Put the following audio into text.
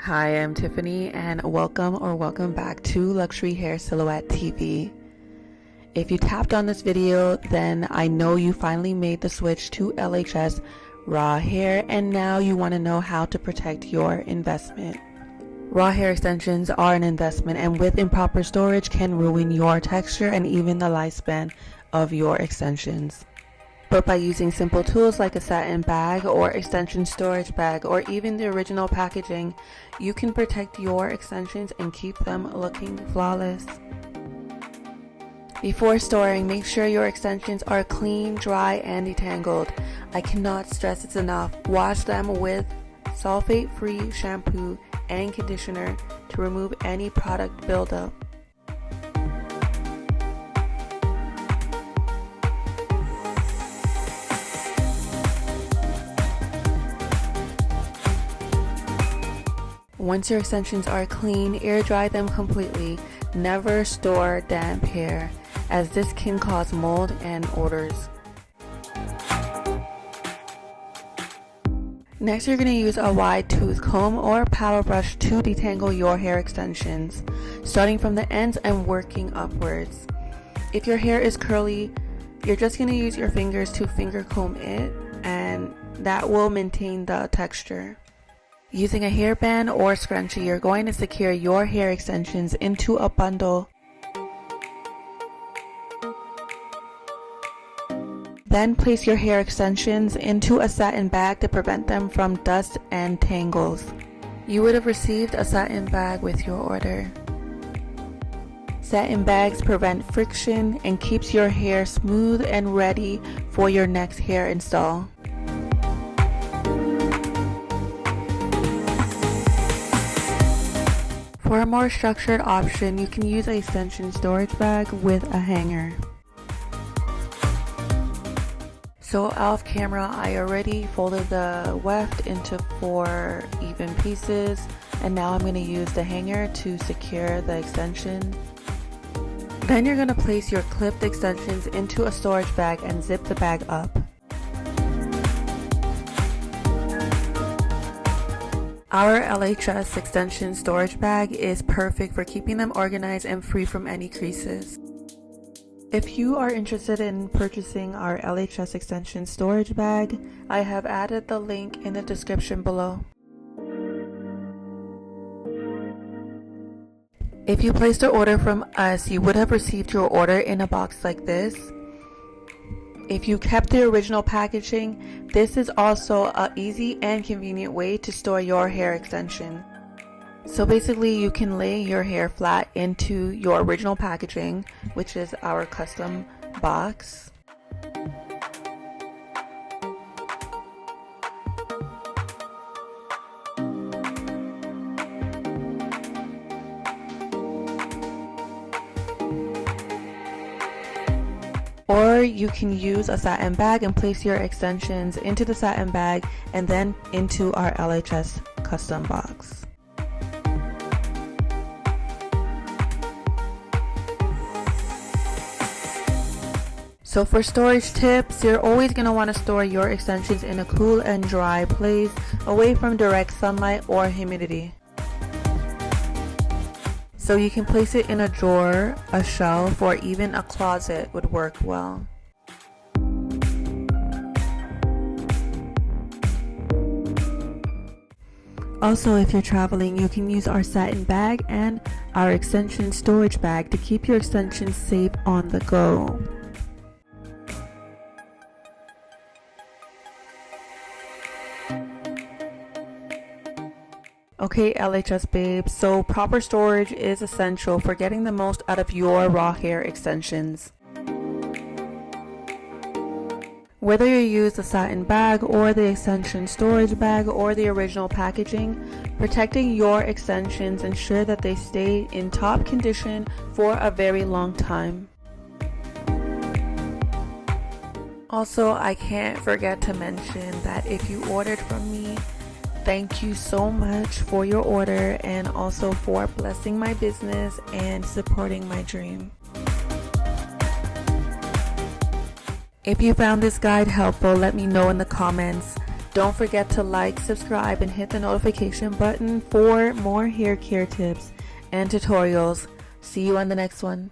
Hi, I'm Tiffany and welcome back to Luxury Hair Silhouette TV. If you tapped on this video, then I know you finally made the switch to LHS raw hair and now you want to know how to protect your investment. Raw hair extensions are an investment and with improper storage can ruin your texture and even the lifespan of your extensions. But by using simple tools like a satin bag or extension storage bag or even the original packaging, you can protect your extensions and keep them looking flawless. Before storing, make sure your extensions are clean, dry, and detangled. I cannot stress this enough. Wash them with sulfate-free shampoo and conditioner to remove any product buildup. Once your extensions are clean, air dry them completely. Never store damp hair, as this can cause mold and odors. Next, you're going to use a wide tooth comb or power brush to detangle your hair extensions, starting from the ends and working upwards. If your hair is curly, you're just going to use your fingers to finger comb it, and that will maintain the texture. Using a hairband or scrunchie, you're going to secure your hair extensions into a bundle. Then place your hair extensions into a satin bag to prevent them from dust and tangles. You would have received a satin bag with your order. Satin bags prevent friction and keeps your hair smooth and ready for your next hair install. For a more structured option, you can use an extension storage bag with a hanger. So off camera, I already folded the weft into 4 even pieces, and now I'm going to use the hanger to secure the extension. Then you're going to place your clipped extensions into a storage bag and zip the bag up. Our LHS extension storage bag is perfect for keeping them organized and free from any creases. If you are interested in purchasing our LHS extension storage bag, I have added the link in the description below. If you placed an order from us, you would have received your order in a box like this. If you kept the original packaging, this is also an easy and convenient way to store your hair extension. So basically you can lay your hair flat into your original packaging, which is our custom box. Or you can use a satin bag and place your extensions into the satin bag and then into our LHS custom box. So for storage tips, you're always going to want to store your extensions in a cool and dry place away from direct sunlight or humidity. So you can place it in a drawer, a shelf, or even a closet would work well. Also, if you're traveling, you can use our satin bag and our extension storage bag to keep your extensions safe on the go. Okay, LHS babes, so proper storage is essential for getting the most out of your raw hair extensions. Whether you use the satin bag or the extension storage bag or the original packaging, protecting your extensions ensure that they stay in top condition for a very long time. Also, I can't forget to mention that if you ordered from me, thank you so much for your order and also for blessing my business and supporting my dream. If you found this guide helpful, let me know in the comments. Don't forget to like, subscribe, and hit the notification button for more hair care tips and tutorials. See you on the next one.